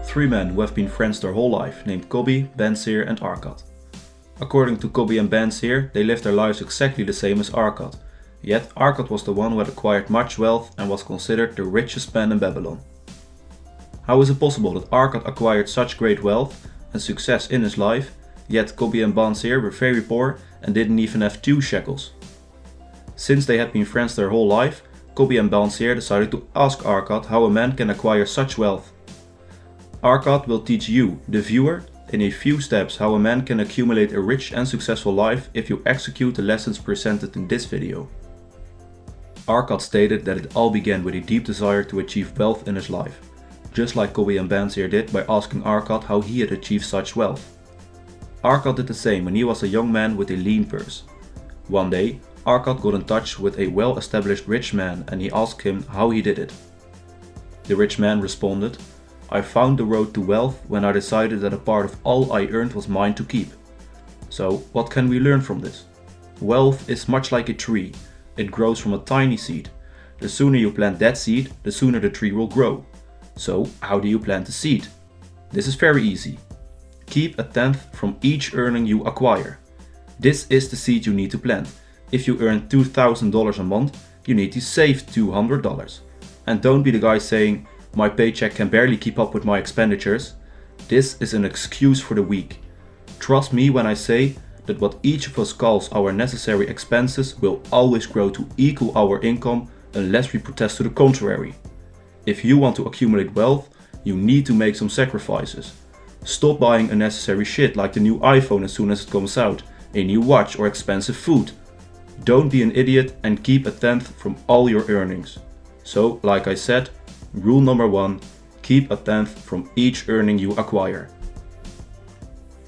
three men who have been friends their whole life, named Cobby, Benseer and Arcad. According to Cobby and Benseer, they lived their lives exactly the same as Arcad, yet Arcad was the one who had acquired much wealth and was considered the richest man in Babylon. How is it possible that Arcad acquired such great wealth and success in his life, yet Cobby and Benseer were very poor and didn't even have 2 shekels? Since they had been friends their whole life, Cobby and Benseer decided to ask Arcad how a man can acquire such wealth. Arcad will teach you, the viewer, in a few steps how a man can accumulate a rich and successful life if you execute the lessons presented in this video. Arcad stated that it all began with a deep desire to achieve wealth in his life, just like Cobby and Benseer did by asking Arcad how he had achieved such wealth. Arcad did the same when he was a young man with a lean purse. One day, Arcad got in touch with a well-established rich man and he asked him how he did it. The rich man responded, "I found the road to wealth when I decided that a part of all I earned was mine to keep." So, what can we learn from this? Wealth is much like a tree. It grows from a tiny seed. The sooner you plant that seed, the sooner the tree will grow. So, how do you plant the seed? This is very easy. Keep a tenth from each earning you acquire. This is the seed you need to plant. If you earn $2,000 a month, you need to save $200. And don't be the guy saying, "My paycheck can barely keep up with my expenditures." This is an excuse for the weak. Trust me when I say that what each of us calls our necessary expenses will always grow to equal our income unless we protest to the contrary. If you want to accumulate wealth, you need to make some sacrifices. Stop buying unnecessary shit like the new iPhone as soon as it comes out, a new watch or expensive food. Don't be an idiot and keep a tenth from all your earnings. So, like I said, rule number 1, keep a tenth from each earning you acquire.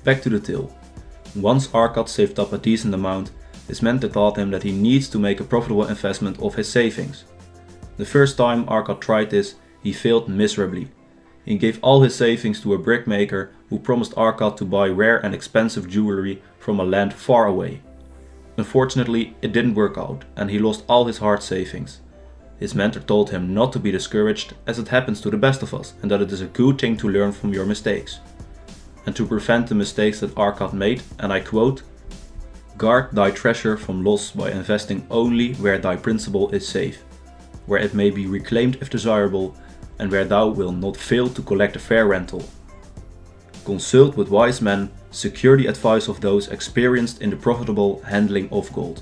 Back to the tale. Once Arcad saved up a decent amount, his mentor taught him that he needs to make a profitable investment of his savings. The first time Arcad tried this, he failed miserably. He gave all his savings to a brickmaker who promised Arcad to buy rare and expensive jewelry from a land far away. Unfortunately, it didn't work out and he lost all his hard savings. His mentor told him not to be discouraged, as it happens to the best of us, and that it is a good thing to learn from your mistakes. And to prevent the mistakes that Arcad made, and I quote, "Guard thy treasure from loss by investing only where thy principal is safe, where it may be reclaimed if desirable, and where thou wilt not fail to collect a fair rental. Consult with wise men, secure the advice of those experienced in the profitable handling of gold."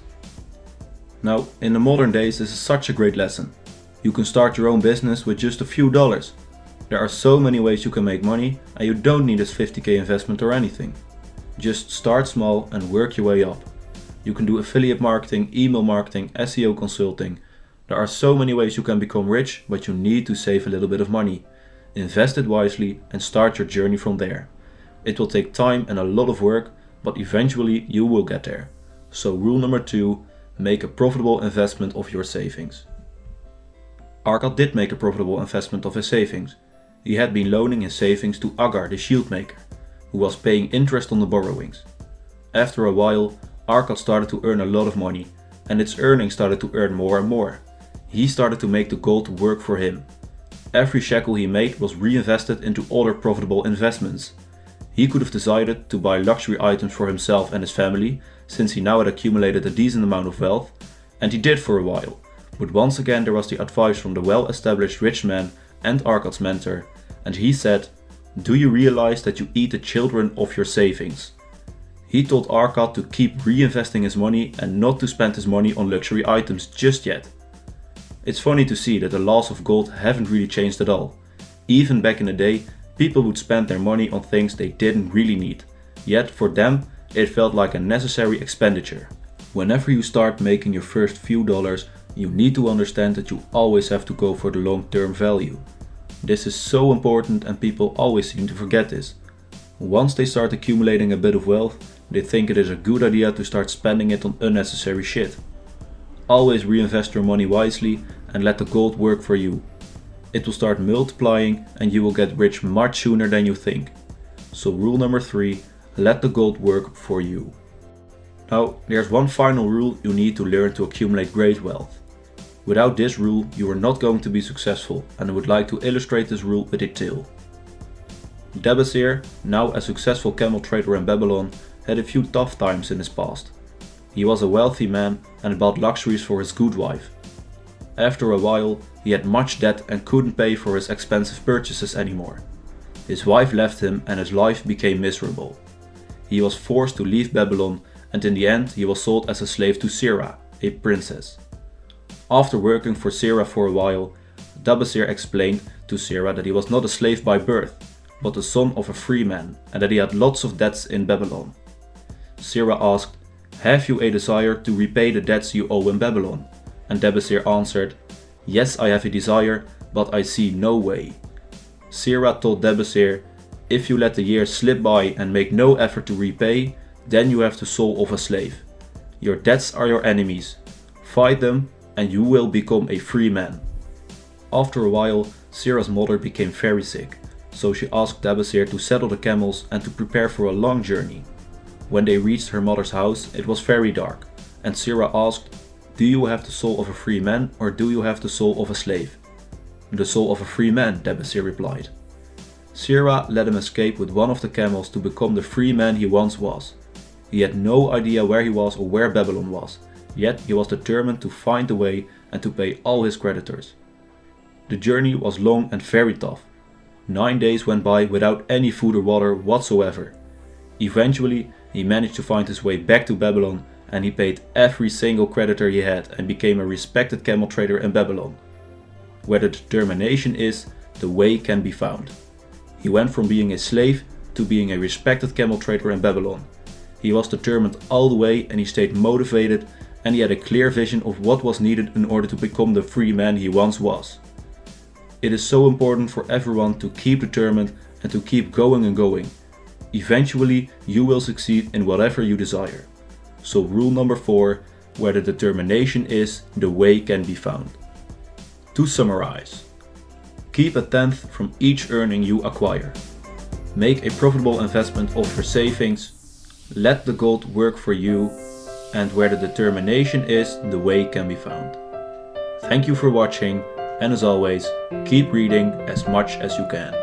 Now, in the modern days, this is such a great lesson. You can start your own business with just a few dollars. There are so many ways you can make money and you don't need this 50k investment or anything. Just start small and work your way up. You can do affiliate marketing, email marketing, SEO consulting. There are so many ways you can become rich, but you need to save a little bit of money. Invest it wisely and start your journey from there. It will take time and a lot of work, but eventually you will get there. So rule number 2, make a profitable investment of your savings. Arcad did make a profitable investment of his savings. He had been loaning his savings to Agar, the shield maker, who was paying interest on the borrowings. After a while, Arcad started to earn a lot of money, and its earnings started to earn more and more. He started to make the gold work for him. Every shekel he made was reinvested into other profitable investments. He could have decided to buy luxury items for himself and his family, since he now had accumulated a decent amount of wealth, and he did for a while. But once again there was the advice from the well-established rich man and Arcad's mentor, and he said, "Do you realize that you eat the children of your savings?" He told Arcad to keep reinvesting his money and not to spend his money on luxury items just yet. It's funny to see that the laws of gold haven't really changed at all. Even back in the day, people would spend their money on things they didn't really need, yet for them it felt like a necessary expenditure. Whenever you start making your first few dollars, you need to understand that you always have to go for the long-term value. This is so important and people always seem to forget this. Once they start accumulating a bit of wealth, they think it is a good idea to start spending it on unnecessary shit. Always reinvest your money wisely and let the gold work for you. It will start multiplying and you will get rich much sooner than you think. So rule number 3, let the gold work for you. Now, there's one final rule you need to learn to accumulate great wealth. Without this rule, you are not going to be successful, and I would like to illustrate this rule with a tale. Dabasir, now a successful camel trader in Babylon, had a few tough times in his past. He was a wealthy man and bought luxuries for his good wife. After a while, he had much debt and couldn't pay for his expensive purchases anymore. His wife left him and his life became miserable. He was forced to leave Babylon, and in the end he was sold as a slave to Sirah, a princess. After working for Sirah for a while, Dabasir explained to Sirah that he was not a slave by birth, but the son of a free man, and that he had lots of debts in Babylon. Sirah asked, "Have you a desire to repay the debts you owe in Babylon?" And Dabasir answered, "Yes, I have a desire, but I see no way." Sirah told Dabasir, "If you let the years slip by and make no effort to repay, then you have the soul of a slave. Your debts are your enemies. Fight them and you will become a free man." After a while, Sirah's mother became very sick, so she asked Dabasir to saddle the camels and to prepare for a long journey. When they reached her mother's house, it was very dark, and Sirah asked, "Do you have the soul of a free man or do you have the soul of a slave?" "The soul of a free man," Dabasir replied. Sirah let him escape with one of the camels to become the free man he once was. He had no idea where he was or where Babylon was, yet he was determined to find a way and to pay all his creditors. The journey was long and very tough. 9 days went by without any food or water whatsoever. Eventually, he managed to find his way back to Babylon, and he paid every single creditor he had and became a respected camel trader in Babylon. Where the determination is, the way can be found. He went from being a slave to being a respected camel trader in Babylon. He was determined all the way, and he stayed motivated, and he had a clear vision of what was needed in order to become the free man he once was. It is so important for everyone to keep determined and to keep going and going. Eventually, you will succeed in whatever you desire. So rule number 4, where the determination is, the way can be found. To summarize, keep a tenth from each earning you acquire. Make a profitable investment of your savings. Let the gold work for you. And where the determination is, the way can be found. Thank you for watching, and as always, keep reading as much as you can.